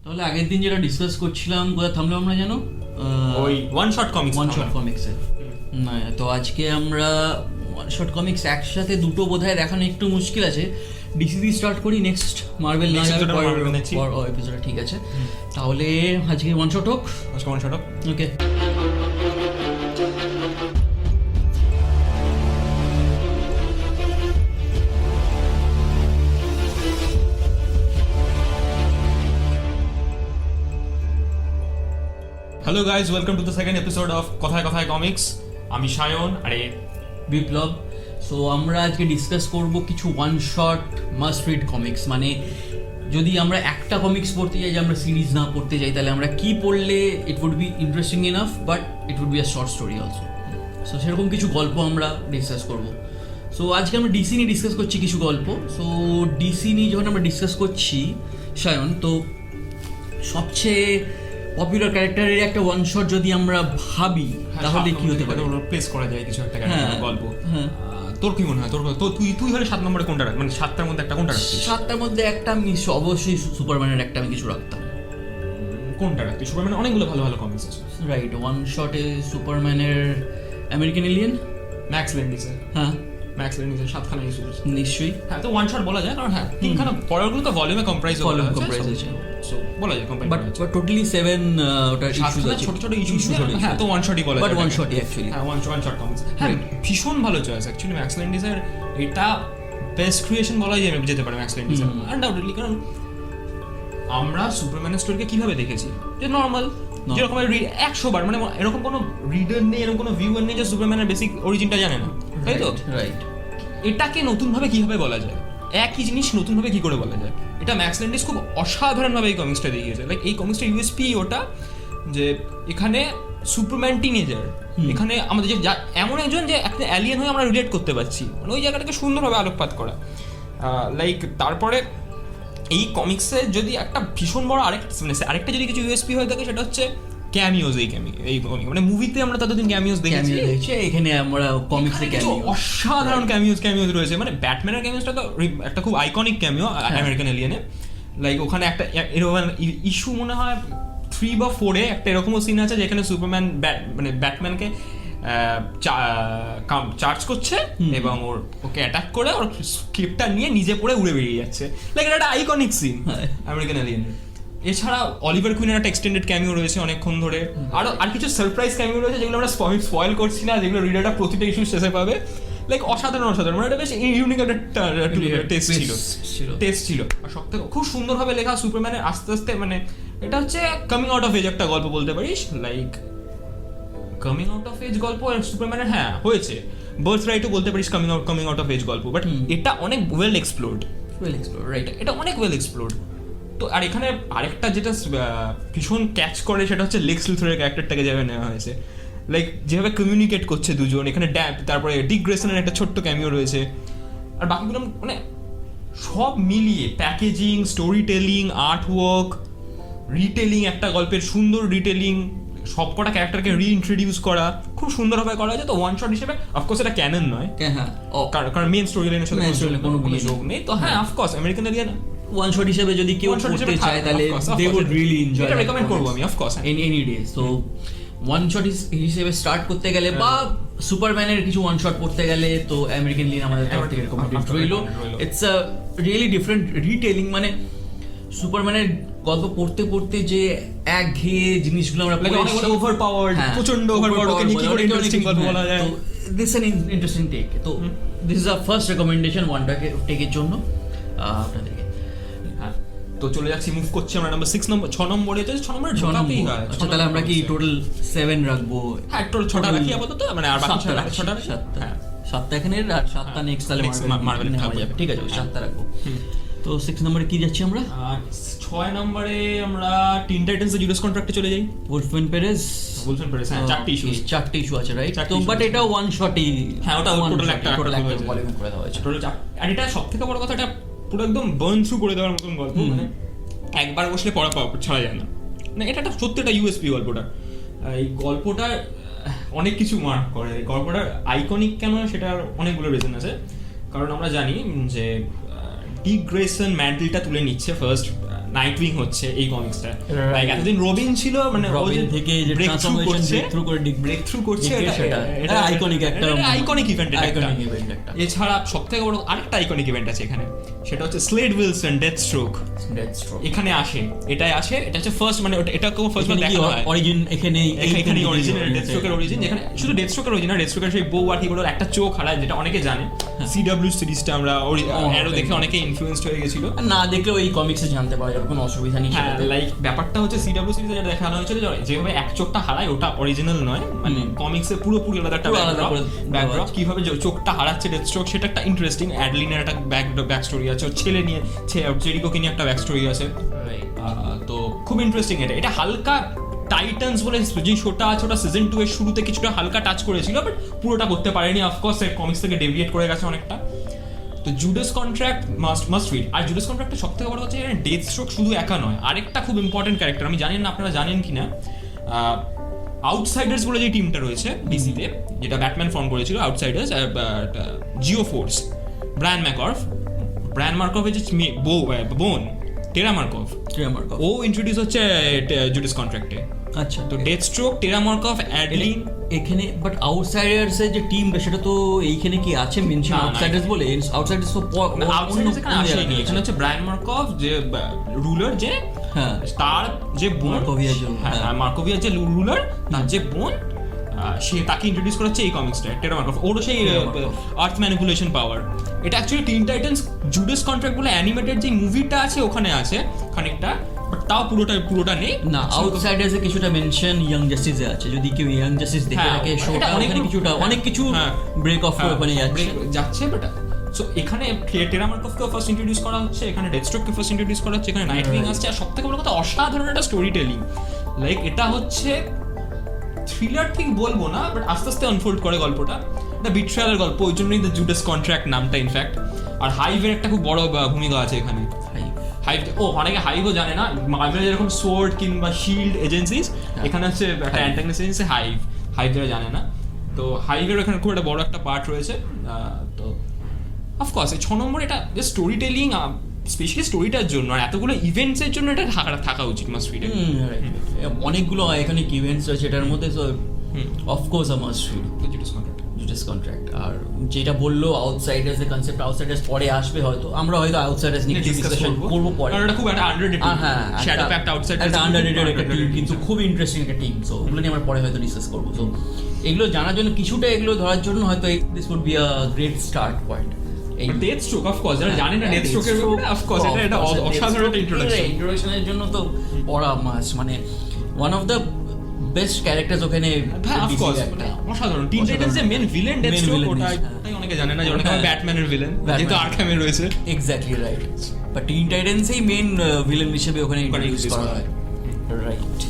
তাহলে আগের দিন যেটা ডিসকাস করছিলাম কোথায় থামলাম আমরা জানো, ওই ওয়ান শট কমিক্সের না। তো আজকে আমরা ওয়ান শট কমিক্স একসাথে দুটো বোধহয় দেখানো একটু মুশকিল আছে। ডিসি দিয়ে স্টার্ট করি, নেক্সট মার্ভেল না যাবে এপিসোডে, ঠিক আছে? তাহলে আজকে ওয়ান শট হোক। Okay, hello guys, welcome to the second episode of Kothay Kothay comics. আমি সায়ন, আরে বিপ্লব। সো আমরা আজকে ডিসকাস করব কিছু one shot must read comics. মানে যদি আমরা একটা কমিক্স পড়তে যাই, যে আমরা সিরিজ না পড়তে যাই, তাহলে আমরা কি পড়লে it would be interesting enough but it would be a short story also. So সেরকম কিছু গল্প আমরা ডিসকাস করব। সো আজকে আমরা ডিসি নিয়ে ডিসকাস করছি কিছু গল্প। সো ডিসি নিয়ে যখন আমরা ডিসকাস করছি সায়ন, তো সবচেয়ে পপুলার ক্যারেক্টারের একটা ওয়ান শট যদি আমরা ভাবি তাহলে কি হতে পারে? প্লেস করা যায় কিছু একটা গল্প। তোর কি মনে হয়? তুই হলে 7 নম্বরে কোনটা রাখ, মানে 7টার মধ্যে একটা কোনটা রাখছিস? 7টার মধ্যে একটা আমি অবশ্যই সুপারম্যানের একটা আমি কিছু রাখতাম। কোনটা রাখতি? সুপারম্যানের অনেকগুলো ভালো ভালো কমিক্স আছে। রাইট, ওয়ান শটে সুপারম্যানের আমেরিকান এলিয়েন, ম্যাক্স ল্যান্ডিসের। হ্যাঁ, ম্যাক্স ল্যান্ডিসের 7খানা ইস্যু আছে নিশ্চয়ই। হ্যাঁ, তো ওয়ান শট বলা যায়, কারণ হ্যাঁ 3খানা পরেরগুলো তো ভলিউমে কম্প্রাইজ আছে, সো বলা যায় কম্প্রাইজ। বাট টোটালি 7 ওটা ইস্যুস আছে, ছোট ছোট ইস্যু। হ্যাঁ, তো ওয়ান শটই বলা যায়, বাট ওয়ান শটই অ্যাকচুয়ালি। হ্যাঁ, ওয়ান শট কমিক্স। হ্যাঁ, ভীষণ ভালো চয়েস অ্যাকচুয়ালি ম্যাক্স ল্যান্ডিসের। এটা বেস্ট ক্রিয়েশন বলা যায় যেতে পারে ম্যাক্স ল্যান্ডিসের আনডাউটেডলি। কারণ আমরা সুপারম্যানের স্টোরিকে কিভাবে দেখেছি, যে নর্মাল যেরকম 100 বার, মানে এরকম কোনো রিডার নেই, এরকম কোনো ভিউয়ার নেই যে সুপারম্যানের বেসিক অরিজিনটা জানে না, তাই তো? রাইট। এটাকে নতুনভাবে কিভাবে বলা যায়, একই জিনিস নতুনভাবে কি করে বলা যায়, এটা ম্যাক্স ল্যান্ডিস খুব অসাধারণভাবে এই কমিক্সটা দেখিয়েছে। লাইক এই কমিক্সটা ইউএসপি ওটা যে এখানে সুপারম্যান টিনেজার, এখানে আমাদের যে এমন একজন যে একটা অ্যালিয়েন হয়ে আমরা রিলেট করতে পারছি, মানে ওই জায়গাটাকে সুন্দরভাবে আলোকপাত করা। লাইক তারপরে এই কমিক্সে যদি একটা ভীষণ বড় আরেকটা যদি কিছু ইউএসপি হয়ে থাকে, সেটা হচ্ছে ক্যামিওজ। এই মানে মুভিতে আমরা ততদিন ক্যামিওজ দেখেছি, এখানে আমরা কমিক্সে ক্যামিও, অসাধারণ ক্যামিওজ রয়েছে। মানে ব্যাটম্যানের ক্যামিওসটা তো একটা খুব আইকনিক ক্যামিও আমেরিকান এলিয়েনে। লাইক ওখানে একটা এরকম ইস্যু মনে হয় 3 বা 4-এ একটা এরকমও সিন আছে যেখানে সুপারম্যান মানে ব্যাটম্যানকে চার্জ করছে এবং ওকে অ্যাটাক করে ওর স্ক্রিপ্টটা নিয়ে নিজে পড়ে উড়ে বেরিয়ে যাচ্ছে। লাইক এটা একটা আইকনিক সিন আমেরিকান এলিয়েনের। এছাড়া অলিভার কুইনের একটা এক্সটেন্ডেড ক্যামিও রয়েছে অনেকক্ষণ ধরে। আর কিছু সারপ্রাইজ ক্যামিও রয়েছে যেগুলো আমরা স্পয়েল করছি না, যেগুলো রিডারটা প্রতিটা ইস্যু শেষে পাবে। লাইক অসাধারণ মানে এটা বেশ ইউনিক একটা টেস্ট ছিল। আর সব থেকে খুব সুন্দরভাবে লেখা সুপারম্যানের আস্তে আস্তে, মানে এটা হচ্ছে কামিং আউট অফ এজ একটা গল্প বলতে পারিস। Like coming out of age গল্প সুপারম্যানের হ্যাঁ হয়েছে, বার্থ রাইটও বলতে পারিস কামিং আউট অফ এজ গল্প। বাট এটা অনেক ওয়েল এক্সপ্লোরড, রাইট? এটা অনেক ওয়েল এক্সপ্লোরড। তো আর এখানে আরেকটা যেটা ভীষণ ক্যাচ করে সেটা হচ্ছে লেক্স লুথরের ক্যারেক্টারটাকে যেভাবে নেওয়া হয়েছে, লাইক যেভাবে কমিউনিকেট করছে দুজন এখানে। তারপরে ডিক গ্রেসনের একটা ছোট্ট ক্যামিও রয়েছে। আর বাকিগুলো মানে সব মিলিয়ে packaging, story telling, art work, retailing, একটা গল্পের সুন্দর রিটেলিং, সবকটা ক্যারেক্টারকে রিইন্ট্রোডিউস করা খুব সুন্দরভাবে করা হয়েছে। তো ওয়ান শট হিসেবে অফকোর্স এটা ক্যানন নয়, কারণ মেইন স্টোরি লাইনের সাথে কোনো যোগ নেই। তো হ্যাঁ, of course American alien one shot হিসেবে যদি কেউ পড়তে চায় তাহলে দে উড রিয়েলি এনজয়, এটা রেকমেন্ড করব আমি of course any day. So one shot হিসেবে স্টার্ট করতে গেলে বা সুপারম্যানের কিছু ওয়ান শট পড়তে গেলে তো আমেরিকান এলিয়েন আমাদের তরফ থেকে রেকমেন্ডেড রইল। It's a really different retailing. মানে সুপারম্যানের গল্প পড়তে পড়তে যে একঘেয়ে জিনিসগুলো আমরা ওভারপাওয়ার্ড, প্রচন্ড ওভারপাওয়ার্ড, ওকে নিয়ে কি করে ইন্টারেস্টিং গল্প বলা যায়। তো this is an interesting take. তো this is a first recommendation one টেকের জন্য আপনাদেরকে। হ্যাঁ, তো চলে যাচ্ছি, মুভ করছি আমরা নাম্বার 6 নম্বরে। তো 6 নম্বরে ঢোকাতেই হয়। আচ্ছা, তাহলে আমরা কি টোটাল 7 রাখবো? হ্যাঁ, টোটাল 6টা রাখি আপাতত, মানে আর বাকি 6টা। হ্যাঁ, 7টা এখানে আর 7টা নেক্সট, তাহলে মার্ভেল নেওয়া যাবে। ঠিক আছে, 7টা রাখবো। তো 6 নম্বরে কি যাচ্ছি আমরা? 6 নম্বরে আমরা টিন টাইটান্স এর জুলিয়াস কন্ট্রাক্টে চলে যাই। উলফম্যান পেরেজ, হ্যাঁ, 4টি ইস্যু আছে, রাইট? তো বাট এটা ওয়ান শটই, হ্যাঁ, ওটা টোটাল একটা ভলিউম করে দেওয়া হয়েছে টোটাল। আর এটা সবথেকে বড় কথা, এটা পুরো একদম বার্ন থ্রু করে দেওয়ার মতন গল্প। মানে একবার বসলে পড়া ছাড়া যায় না। মানে এটা একটা সত্যি একটা ইউএসপি গল্পটা। এই গল্পটা অনেক কিছু মার্ক করে। এই গল্পটার আইকনিক কেন, সেটার অনেকগুলো রিজন আছে। কারণ আমরা জানি যে ডিক গ্রেসন ম্যান্টেলটা তুলে নিচ্ছে ফার্স্ট নাইট উইং হচ্ছে এই কমিক্সটা। Right. লাইক এতদিন রবিন ছিল, মানে রবিন থেকে যে ট্রান্সফরমেশন ব্রেক থ্রু করছে, এটা আইকনিক একটা আইকনিক ইভেন্ট, আইকনিক ইভেন্ট একটা। এছাড়া সবথেকে বড় আরেকটা আইকনিক ইভেন্ট আছে এখানে, সেটা হচ্ছে স্লেড উইলসন ডেথ স্ট্রোক এখানে আসে। এটা হচ্ছে ফার্স্ট, মানে এটা কেউ ফার্স্ট দেখানো হয় অরিজিন এখানেই অরিজিন ডেথ স্ট্রোকের অরিজিন, যেখানে শুধু ডেথ স্ট্রোকের অরিজিন না, ডেথ স্ট্রোকের সেই বউ আর কি বলে একটা চোখ হারায়, যেটা অনেকে জানে। সিডব্লিউ সিরিজটা আমরা অ্যারো দেখে অনেকে ইনফ্লুয়েন্সড হয়ে গেছিল, না দেখলেও এই কমিক্সে জানতে পারা যাবে, কোনো অসুবিধা নেই। হ্যাঁ, লাইক ব্যাপারটা হচ্ছে সিডব্লিউ সিরিজে যেটা দেখানো হয়েছিল, যেভাবে এক চোখটা হারায় ওটা অরিজিনাল নয়, মানে কমিক্সে পুরোপুরি আলাদা একটা ব্যাকড্রপ, কিভাবে চোখটা হারাচ্ছে ডেথ স্ট্রোক, সেটা একটা ইন্টারেস্টিং। অ্যাডলিনের একটা ব্যাক স্টোরি আছে, ওর ছেলে নিয়ে জেরিকোকে নিয়ে একটা ব্যাক স্টোরি আছে, তো খুব ইন্টারেস্টিং। এটা হালকা টাইটান্স বলে যে শোটা আছে, ওটা সিজন 2 এর শুরুতে কিছুটা হালকা টাচ করেছিল, বাট পুরোটা করতে পারেনি। অফকোর্স এর কমিক্স থেকে ডেভিয়েট করে গেছে অনেকটা। তো জুডাস কন্ট্রাক্ট মাস্ট রিড। আর জুডাস কন্ট্রাক্টের সব থেকে বড় হচ্ছে ডেথ স্ট্রোক শুধু একা নয়, আরেকটা খুব ইম্পর্টেন্ট ক্যারেক্টার, আমি জানি না আপনারা জানেন কিনা, আউটসাইডার্স বলে যে টিমটা রয়েছে ডিসিতে, যেটা ব্যাটম্যান ফর্ম করেছিল, আউটসাইডার্স, জিও ফোর্স, ব্রায়ান মার্কভের যে বোন টেরা মার্কভ, ও ইন্ট্রোডিউস হচ্ছে জুডাস কন্ট্রাক্টে। আচ্ছা, তো ডেথ স্ট্রোক, টেরা মার্কভ, অ্যাডলিন এখানে, বাট আউটসাইডার্স এর যে টিমটা সেটা তো এইখানে কি আছে মেনশন? আউটসাইডার্স বলে, আউটসাইডার্স তো আউটসাইডার্স এখানে আসেনি। এখানে হচ্ছে ব্রায়ান মার্কভ যে রুলার, যে তার যে বোন মার্কোভিয়ার যে রুলার, তার যে বোন, সে তাকে ইন্ট্রোডিউস করা হচ্ছে এই কমিক্সটা, টেরা মার্কভ। ওরও সেই আর্থ ম্যানিপুলেশন পাওয়ার। এটা actually Teen Titans Judas contract বলে অ্যানিমেটেড যে মুভিটা আছে ওখানে আছে খানিকটা, বাট তাও পুরোটা নেই না। আউটসাইডার্সে কিছুটা মেনশন ইয়াং জাস্টিসে আছে, যদি কেউ ইয়াং জাস্টিস দেখে থাকে শোটা, অনেক কিছু ব্রেক অফ করে ওখানে যাচ্ছে। বাট সো এখানে টেরা মার্কভকে ফার্স্ট ইন্ট্রোডিউস করা হচ্ছে, এখানে ডেথস্ট্রোককে ফার্স্ট ইন্ট্রোডিউস করা হচ্ছে, এখানে নাইট উইং আসছে। আর সবথেকে বড় কথা, অসাধারণ একটা স্টোরি টেলিং। লাইক এটা হচ্ছে থ্রিলার ঠিক বলবো না, বাট আস্তে আস্তে আনফোল্ড করে গল্পটা। এটা বিট্রায়ালের গল্প, ওই জন্যই দ্য জুডাস কন্ট্রাক্ট নামটা ইনফ্যাক্ট। আর হাইভের একটা খুব বড় ভূমিকা আছে এখানে। হাইভ, অনেকে হাইভও জানে না, মার্ভেলের যেরকম সোর্ড কিংবা শিল্ড এজেন্সিস, এখানে হচ্ছে একটা অ্যান্টাগনিস্ট এজেন্সি হাইভ যারা জানে না। তো হাইভের এখানে খুব একটা বড় একটা পার্ট রয়েছে। তো অফকোর্স এই 6 নম্বর, এটা যে স্টোরি টেলিং, স্পেশালি স্টোরিটার জন্য আর এতগুলো ইভেন্টসের জন্য এটা থাকা উচিত মাস্ট রিড। অনেকগুলো এখানে ইভেন্টস রয়েছে এটার মধ্যে, তো of course a must read Judas Contract. আর যেটা বললো আউটসাইডার্স এর কনসেপ্ট, আউটসাইডার্স পরে আসবে, হয়তো আমরা হয়তো আউটসাইডার্স নিয়ে ডিসকাশন করব পরে। এটা খুব একটা আন্ডাররেটেড, হ্যাঁ, শ্যাডো প্যাক্ট আউটসাইডার্স একটা আন্ডাররেটেড একটা টিম, কিন্তু খুব ইন্টারেস্টিং একটা টিম। সো ওগুলো নিয়ে আমরা পরে হয়তো ডিসকাস করব। সো এগুলো জানার জন্য, কিছুটা এগুলো ধরার জন্য হয়তো this would be a great start point. Deathstroke of course যারা জানেন না ডেথ স্ট্রোকের ব্যাপারে, অফকোর্স এটা অসাধারণ একটা ইন্ট্রোডাকশনের জন্য তো পড়া মাস, মানে one of the best characters ওখানে। অফকোর্স অসাধারণ। টিন টাইটান্স এর মেন ভিলেন ডেথ স্ট্রোক, ওটাই অনেকে জানে না, যে অনেকে ব্যাটম্যানের ভিলেন, যেহেতু আর্কহ্যামে রয়েছে। এক্স্যাক্টলি রাইট, বাট টিন টাইটান্সই মেন ভিলেন হিসেবে ওখানে ইন্ট্রোডিউস করা হয়। রাইট,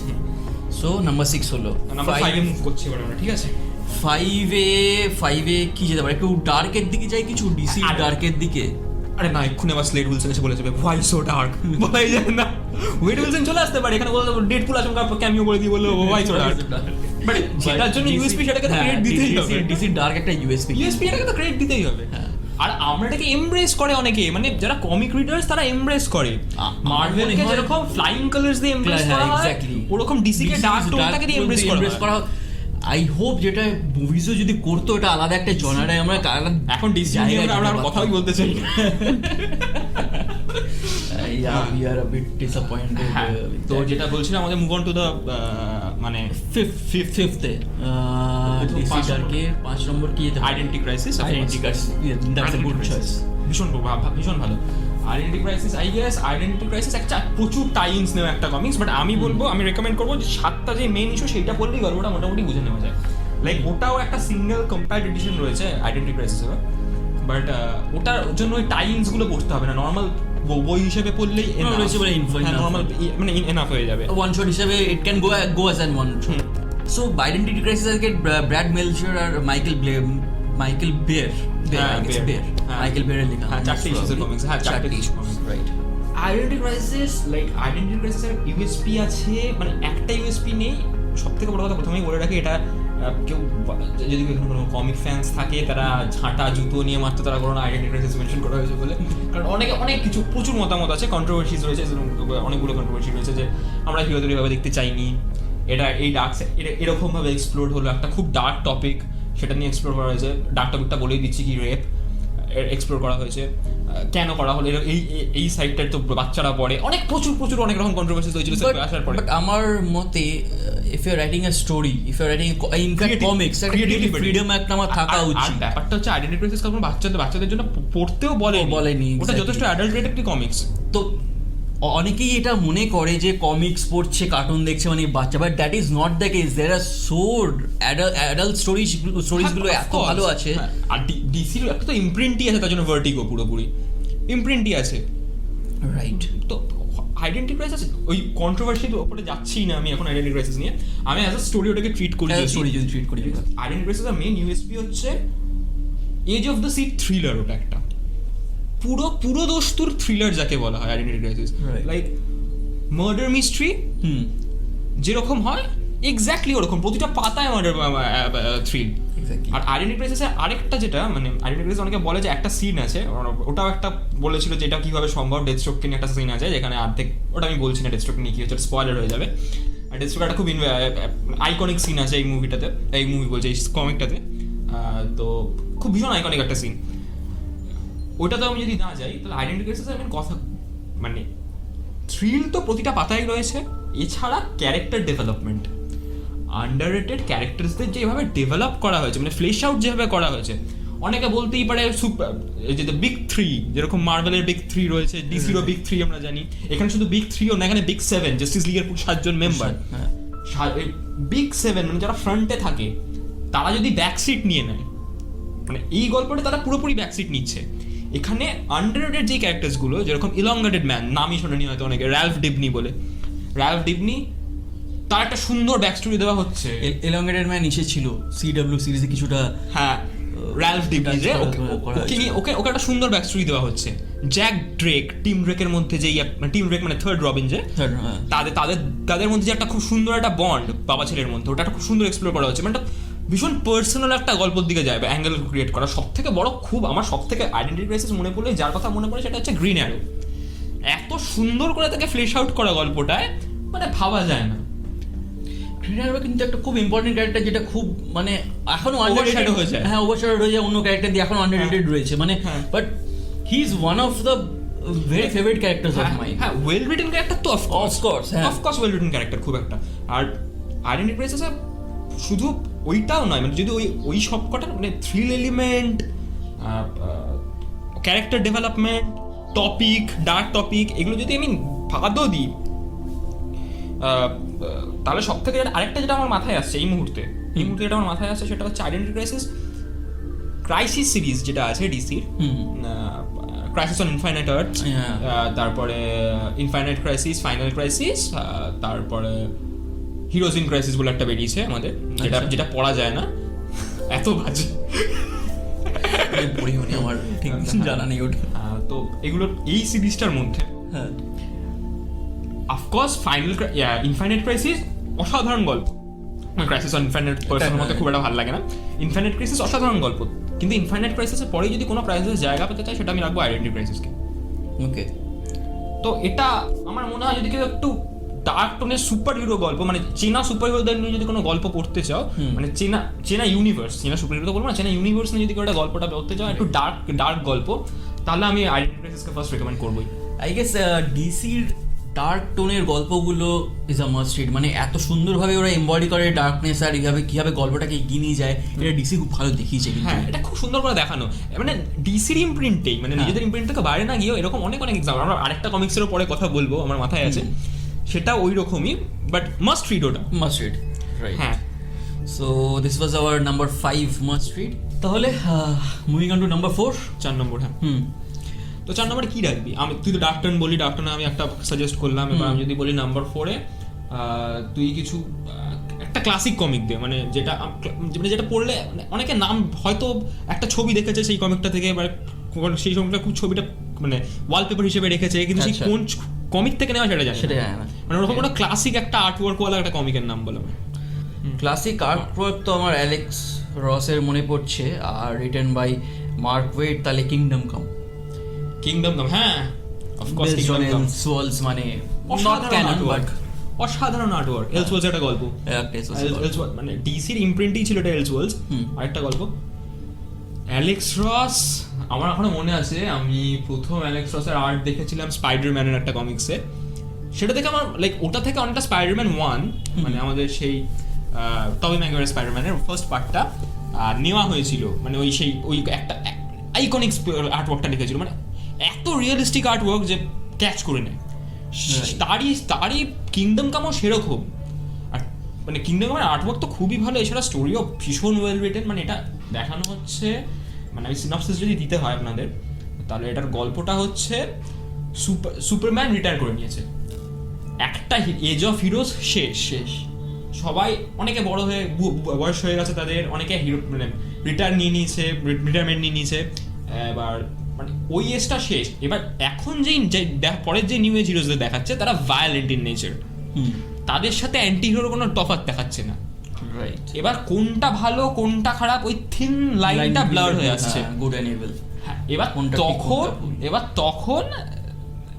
সো নাম্বার 6 হলো। নাম্বার 5 এ মুভ করছি এবার আমরা, ঠিক আছে? 5 এ কি যেতে পারে? একটু ডার্কের দিকে যাই, কিছু ডিসি ডার্কের দিকে। আরে না, এক্ষুনি আবার স্লেড উইলসন এসে বলে যাবে হোয়াই সো ডার্ক, বলাই যায় না। ওয়েড উইলসন চলে আসতে পারে এখানে, বললো ডেডপুল আচমকা ক্যামিও করে দিয়ে বললো হোয়াই সো ডার্ক, বাট সেটার জন্য ইউএসপি সেটাকে তো ক্রেডিট দিতেই হবে। ডিসি ডার্ক একটা ইউএসপি এটাকে তো ক্রেডিট দিতেই হবে। আর আমরা এটাকে এমব্রেস করে অনেকে, মানে যারা কমিক রিডার্স তারা এমব্রেস করে। মার্ভেলকে যেরকম ফ্লাইং কালার্স দিয়ে এমব্রেস করা হয়, ওরকম ডিসি কে ডার্ক টোনটাকে দিয়ে এমব্রেস করা হয়। আই হোপ যেটা মুভিজও যদি করতো, এটা আলাদা একটা জনারে আমরা এখন ডিসি নিয়ে আমরা কথাই বলতে চাই না। we are a bit disappointed. তো যেটা বলছিলাম, আমাদের মুভ অন টু দ্য মানে ফিফথ এ ডিসি ডার্কের 5 নম্বর কি যেতে? Identity crisis. That's a good choice, ভীষণ ভালো। Identity crisis, I guess identity crisis একটা প্রচুর টাইমস নেওয়া একটা কমিক্স, বাট আমি বলবো, আমি রেকমেন্ড করবো যে 7টা যে মেন ইস্যু সেইটা পড়লেই গল্পটা মোটামুটি বুঝে নেওয়া যায়। লাইক ওটাও একটা সিঙ্গেল কম্পাইলড এডিশন রয়েছে আইডেন্টি ক্রাইসিসের, বাট ওটার জন্য ওই টাইমস গুলো পড়তে হবে না, নর্মাল বই হিসেবে পড়লেই নর্মাল মানে এনাফ হয়ে যাবে। ওয়ান শট হিসেবে it can go as an one shot. So identity crisis আজকে ব্র্যাড মেলচার আর মাইকেল বেয়ার মাইকেল বেয়ারের লেখা, চারটে ইস্যুর কমিক্স, চারটে issue comics, right. Identity crisis, like identity ক্রাইসিসের ইউএসপি আছে, মানে একটা ইউএসপি নেই। সবথেকে বড় কথা প্রথমেই বলে রাখি, এটা কেউ যদি কোনো কমিক ফ্যান্স থাকে তারা ঝাঁটা জুতো নিয়ে মাত্র তারা কোনো আইডেন্টি ক্রাইসিস মেনশন করা হয়েছে বলে, কারণ অনেক কিছু প্রচুর মতামত আছে, কন্ট্রোভার্সিজ রয়েছে, অনেকগুলো কন্ট্রোভার্সি রয়েছে যে আমরা হিরোদের এইভাবে দেখতে চাইনি, এই ডার্ক এরকমভাবে এক্সপ্লোর হলো, একটা খুব ডার্ক টপিক সেটা নিয়ে এক্সপ্লোর করা হয়েছে। ডার্ক টপিকটা বলেই দিচ্ছি কি, রেপ এক্সপ্লোর করা হয়েছে, কেন করা হলো, এই সাইডটার তো বাচ্চারা পড়ে, প্রচুর অনেক রকম কন্ট্রোভার্সিজ হয়েছিল আসার পরে। বাট আমার মতে if you are writing a story, if you are writing in fact comics, creative freedom একটা আমার থাকা উচিত। ব্যাপারটা হচ্ছে আইডেন্টি ক্রাইসিস কারণ বাচ্চাদের জন্য পড়তেও বলেনি, ওটা যথেষ্ট অ্যাডাল্ট রেটেড একটি কমিক্স। তো অনেকেই এটা মনে করে যে কমিক্স পড়ছে, কার্টুন দেখছে মানে বাচ্চা, but that is not the case. There are so adult স্টোরিজগুলো এত ভালো আছে। আর ডিসির একটা তো ইমপ্রিন্টই আছে, তার জন্য ভার্টিগো পুরোপুরি ইমপ্রিন্টই আছে, রাইট? তো আইডেন্টি ক্রাইসিস ওই কন্ট্রোভার্সির উপরে যাচ্ছি না আমি এখন আইডেন্টি ক্রাইসিস নিয়ে, আমি অ্যাজ আ স্টোরি ওটাকে ট্রিট করি। স্টোরি যদি ট্রিট করি, আইডেন্টি ক্রাইসিসের মেইন ইউএসপি হচ্ছে edge of the seat thriller. ওটা একটা পুরো দস্তুর থ্রিলার যাকে বলা হয় Identity crisis, like murder mystery যেরকম হয় এক্স্যাক্টলি ওরকম, প্রতিটা পাতায় মার্ডার থ্রিল। আর আইডেন্টি ক্রাইসিসের আরেকটা যেটা মানে আইডেন্টি ক্রাইসিস অনেকে বলে যে একটা সিন আছে, ওটাও একটা বলেছিল যে এটা কিভাবে সম্ভব, ডেথস্ট্রোককে নিয়ে একটা সিন আছে যেখানে অর্ধেক, ওটা আমি বলছি না ডেথস্ট্রোক নিয়ে কি হচ্ছে, স্পয়লার হয়ে যাবে। আর ডেথস্ট্রোক একটা খুব আইকনিক সিন আছে এই মুভিটাতে, এই কমিকটাতে, তো খুব ভীষণ আইকনিক একটা সিন। ওইটাতে আমি যদি না যাই তাহলে আইডেন্টি ক্রাইসিসের আমি কথা মানে থ্রিল তো প্রতিটা পাতায় রয়েছে, এছাড়া ক্যারেক্টার ডেভেলপমেন্ট, আন্ডাররেটেড ক্যারেক্টারসদের যেভাবে ডেভেলপ করা হয়েছে, মানে ফ্লেশ আউট যেভাবে করা হয়েছে। অনেকে বলতেই পারে যে বিগ থ্রি, যেরকম মার্ভেলের বিগ থ্রি রয়েছে, ডিসিরও বিগ থ্রি আমরা জানি, এখানে শুধু বিগ থ্রিও না, এখানে বিগ সেভেন, জাস্টিস লিগের 7জন মেম্বার, বিগ সেভেন মানে যারা ফ্রন্টে থাকে তারা যদি ব্যাকসিট নিয়ে নেয়, মানে এই গল্পটা তারা পুরোপুরি ব্যাকসিট নিচ্ছে। এখানে আন্ডাররেটেড যে ক্যারেক্টারসগুলো, যেরকম ইলংগেটেড ম্যান, নামই শোনেনি হয়তো অনেকে, র্যালফ ডিবনি বলে, র্যালফ ডিবনি তার একটা সুন্দর ব্যাক স্টোরি দেওয়া হচ্ছে। এলংগেটেড ম্যান এসেছিল CW সিরিজে কিছুটা, হ্যাঁ র্যালফ ডিবনি যে ওকে একটা সুন্দর ব্যাক স্টোরি দেওয়া হচ্ছে। জ্যাক ড্রেক, টিম ড্রেকের মধ্যে যেই টিম ড্রেক মানে থার্ড রবিন, যে তাদের মধ্যে যে একটা খুব সুন্দর একটা বন্ড বাবা ছেলের মধ্যে, ওটা একটা খুব সুন্দর এক্সপ্লোর করা হচ্ছে। মানে ভীষণ পার্সোনাল একটা গল্পের দিকে যায়, অ্যাঙ্গেল ক্রিয়েট করা। সব থেকে বড় আমার সব থেকে আইডেন্টি ক্রাইসিস মনে পড়লে যার কথা মনে পড়ে সেটা হচ্ছে গ্রিন অ্যারো। এত সুন্দর করে তাকে ফ্লেশ আউট করা গল্পটায় মানে ভাবা যায় না। গ্রিন অ্যারো কিন্তু একটা খুব ইম্পর্টেন্ট ক্যারেক্টার, যেটা খুব মানে এখনো ওভারশ্যাডো হয়ে যায়। হ্যাঁ, ওভারশ্যাডো হয়ে যায় অন্য ক্যারেক্টার দিয়ে, এখন আন্ডাররেটেড রয়েছে মানে। But he is one of the very favourite characters of mine. হ্যাঁ, ওয়েল রিটেন ক্যারেক্টার তো অফকোর্স, হ্যাঁ অফকোর্স ওয়েল রিটেন ক্যারেক্টার খুব একটা। আর আইডেন্টি ক্রাইসিস শুধু ওইটাও নয়, মানে যদি ওই সবকটা মানে thrill element, character development, topic, dark topic, এগুলো যদি আমি বাদও দিই, তাহলে সব থেকে আরেকটা যেটা আমার মাথায় আসছে এই মুহূর্তে যেটা আমার মাথায় আসছে সেটা হচ্ছে আইডেন্টি ক্রাইসিস সিরিজ যেটা আছে ডিসির, ক্রাইসিস অন ইনফাইনাইট আর্থ, তারপরে ইনফাইনাইট ক্রাইসিস, ফাইনাল ক্রাইসিস, তারপরে হিরোজ ইন ক্রাইসিস বলে একটা বেরিয়েছে আমাদের, যেটা পড়া যায় না, এত বাজে, পড়িওনি আমার ঠিক জানা নেই ওটা। তো এগুলো এই সিরিজটার মধ্যে অফকোর্স ইনফাইনাইট ক্রাইসিস অসাধারণ গল্প, ক্রাইসিস অন ইনফাইনাইট পার্সনের মধ্যে খুব একটা ভালো লাগে না। ইনফাইনাইট ক্রাইসিস অসাধারণ গল্প, কিন্তু ইনফাইনাইট ক্রাইসিসের পরে যদি কোনো ক্রাইসিস জায়গা পেতে চাই সেটা আমি রাখবো আইডেন্টি ক্রাইসিসকে। ওকে, তো এটা আমার মনে হয় যদি কেউ একটু ডার্ক টোনের সুপার হিরো গল্প, মানে চেনা সুপার হিরোদের নিয়ে যদি কোনো গল্প পড়তে চাও, মানে চেনা ইউনিভার্স, চেনা সুপার হিরো তো বলবো না, চেনা ইউনিভার্স নিয়ে যদি কোনো গল্পটা পড়তে চাও, একটু ডার্ক গল্প, তাহলে আমি আইডেন্টি ক্রাইসিসকে ফার্স্ট রেকমেন্ড করবোই। আই গেস ডিসির ডার্ক টোনের গল্পগুলো ইজ আ মাস্ট রিড, মানে এত সুন্দরভাবে ওরা এমবডি করে ডার্কনেস, আর এইভাবে কিভাবে গল্পটাকে এগিয়ে নিয়ে যায়, এটা ডিসি খুব ভালো দেখিয়েছে। হ্যাঁ, এটা খুব সুন্দর করে দেখানো, মানে ডিসির ইমপ্রিন্টেই, মানে নিজেদের ইমপ্রিন্ট থেকে বাইরে না গিয়েও এরকম অনেক এক্সাম্পল। আমরা আরেকটা কমিক্সেরও পরে কথা বলবো, আমার মাথায় আছে, সেটা ওই রকমই, বাট মাস্ট রিড, ওটা মাস্ট রিড, রাইট? হ্যাঁ। So this was our number 5 must read. তাহলে মুভিং অন টু নাম্বার 4, 4 নম্বর। হ্যাঁ, তো 4 নম্বরে কি রাখবি? তুই তো ডাক্তার বলি, ডাক্তার আমি একটা সাজেস্ট করলাম, এবার আমি যদি বলি নাম্বার 4-এ তুই কিছু একটা ক্লাসিক কমিক দে, মানে যেটা পড়লে অনেকে নাম হয়তো একটা ছবি দেখেছে সেই কমিকটা থেকে, এবার সেই সময়টা খুব ছবিটা মানে ওয়ালপেপার হিসেবে রেখেছে, কিন্তু সেই কোন কমিক থেকে নেওয়া সেটা জানি, মানে ওরকম একটা ক্লাসিক একটা আর্ট ওয়ার্ক ওয়ালা একটা কমিকের নাম বললাম। ক্লাসিক আর্টওয়ার্ক তো আমার অ্যালেক্স রসের মনে পড়ছে, are written by mark wait, তাহলে কিংডম কাম। কিংডম কাম, হ্যাঁ অফকোর্স কিংডম কাম সোলস মানে নট অসাধারণ ক্যানন বাট আর্টওয়ার্ক, অসাধারণ আর্টওয়ার্ক। এলসওয়ার্লস একটা গল্প, এলসওয়ার্লস মানে ডিসির ইমপ্রিন্টই ছিল এটা এলসওয়ার্লস। আরেকটা গল্প অ্যালেক্স রস, আমার এখনো মনে আছে আমি প্রথম অ্যালেক্স রসের আর্ট দেখেছিলাম স্পাইডারম্যানের একটা কমিক্সে। সেটা দেখে আমার লাইক ওটা থেকে অনেকটা স্পাইডারম্যান 1 মানে আমাদের সেই টবি ম্যাগুয়ারের স্পাইডারম্যানের ফার্স্ট পার্টটা নেওয়া হয়েছিল, মানে ওই একটা আইকনিক আর্টওয়ার্কটা লিখেছিল, মানে এত রিয়েলিস্টিক আর্টওয়ার্ক যে ক্যাচ করে নেয়। তারই কিংডম কামও সেরকম। আর মানে কিংডম কামের আর্টওয়ার্ক তো খুবই ভালো, এছাড়া স্টোরিও ভীষণ ওয়েল রিটেন। মানে এটা দেখানো হচ্ছে, মানে আমি সিনপসিস যদি দিতে হয় আপনাদের, তাহলে এটার গল্পটা হচ্ছে সুপারম্যান রিটায়ার করে নিয়েছে, একটা এজ অফ হিরোজ শেষ, সবাই অনেকে বড় হয়ে বয়স হয়ে গেছে তাদের, অনেকে হিরো মানে রিটায়ারমেন্ট নিয়ে নিয়েছে, এবার মানে ওই এজটা শেষ। এবার এখন পরের যে নিউ এজ হিরোজদের দেখাচ্ছে তারা ভায়োলেন্ট ইন নেচার, তাদের সাথে অ্যান্টি হিরোর কোনো তফাৎ দেখাচ্ছে না। রাইট, এবার কোনটা ভালো কোনটা খারাপ ওই থিন লাইনটা ব্লার হয়ে আসছে, গুড এন্ড ইভিল। হ্যাঁ, এবার তখন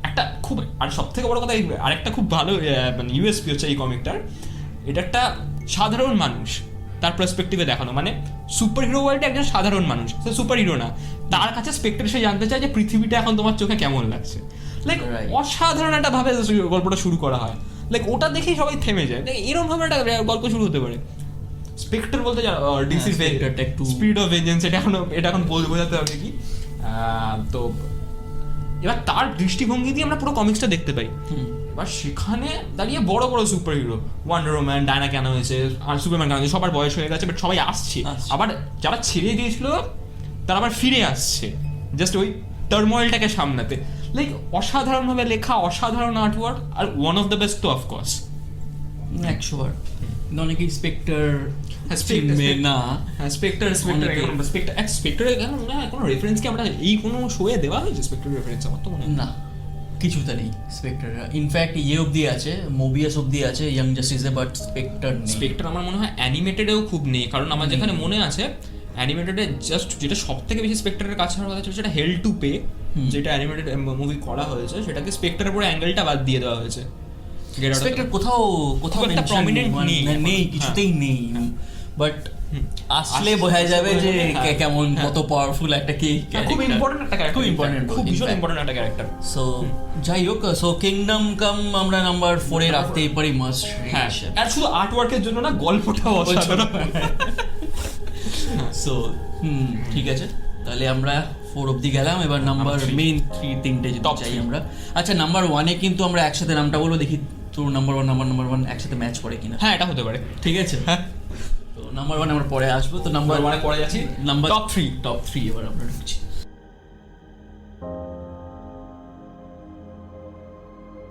একটা খুব, আর সব থেকে বড় কথা আরেকটা খুব ভালো মানে ইউএসপি হচ্ছে এই কমিকটার, এটা একটা সাধারণ মানুষ তার পার্সপেক্টিভে দেখানো, মানে সুপার হিরো ওয়ার্ল্ডে একজন সাধারণ মানুষ, সে সুপার হিরো না, তার কাছে স্পেক্টর এসে জানতে চায় যে পৃথিবীটা এখন তোমার চোখে কেমন লাগছে। লাইক অসাধারণ একটা ভাবে গল্পটা শুরু করা হয়, লাইক ওটা দেখেই সবাই থেমে যায়, এরকম ভাবে একটা গল্প শুরু হতে পারে। স্পেক্টর বলতে ডিসি স্পিরিট অফ ভেঞ্জেন্স, এটা এখন বোঝাতে হবে কি। তো এবার তার দৃষ্টিভঙ্গি দিয়ে আমরা পুরো কমিক্সটা দেখতে পাই। এবার সেখানে দাঁড়িয়ে বড় বড় super hero, wonder woman, Diana কেন হয়েছে, আর সুপারম্যান কেন হয়েছে, সবার বয়স হয়ে গেছে, বাট সবাই আসছে, আবার যারা ছেড়ে দিয়েছিল তারা আবার ফিরে আসছে জাস্ট ওই টার্মোয়েলটাকে সামলাতে। লাইক অসাধারণভাবে লেখা, অসাধারণ আর্টওয়ার্ক, আর ওয়ান অফ দ্য বেস্ট তো অফকোর্স 100বার। অনেকেই স্পেক্টর না, স্পেক্টরের কোনো রেফারেন্স কি আমরা এই কোনো শোয়ে দেওয়া হয়েছে? স্পেক্টরের রেফারেন্স আমার তো মনে হয় না, কিছুতে নেই স্পেক্টর। ইনফ্যাক্ট অব্দি আছে, মোবিয়াস অব্দি আছে ইয়াং জাস্টিসে, বাট স্পেক্টর আমার মনে হয় অ্যানিমেটেডেও খুব নেই, কারণ আমার যেখানে মনে আছে অ্যানিমেটেডে জাস্ট যেটা সব থেকে বেশি স্পেক্টরের কাছে হওয়ার কথা ছিল সেটা হেল টু পে, যেটা অ্যানিমেটেড মুভি করা হয়েছে, সেটাকে স্পেক্টরের পুরো অ্যাঙ্গেলটা বাদ দিয়ে দেওয়া হয়েছে। স্পেক্টর কোথাও একটা প্রমিনেন্ট নেই, কিছুতেই নেই, বাট আসলে বোঝা যাবে যে কেমন কত পাওয়ারফুল একটা খুব ইম্পর্টেন্ট একটা ক্যারেক্টার, খুব ইম্পর্টেন্ট, খুব ভীষণ ইম্পর্টেন্ট একটা ক্যারেক্টার। সো যাই হোক, সো কিংডম কাম আমরা নাম্বার 4 এ রাখতেই পারি মাস্ট। হ্যাঁ, আর শুধু আর্টওয়ার্কের জন্য না, গল্পটাও অসাধারণ। সো ঠিক আছে, তাহলে আমরা 4 অবধি গেলাম। এবার নাম্বার মেইন 3 যদি চাই আমরা। আচ্ছা, নাম্বার 1 এ কিন্তু আমরা একসাথে নামটা বলবো, দেখি তোর নাম্বার 1 একসাথে ম্যাচ করে কিনা। হ্যাঁ, এটা হতে পারে, ঠিক আছে। হ্যাঁ, তো নাম্বার 1 আমরা পরে আসবো। তো নাম্বার 1 এ পরে যাচ্ছি, নাম্বার টপ 3 এবার আমরা ঢুকছি।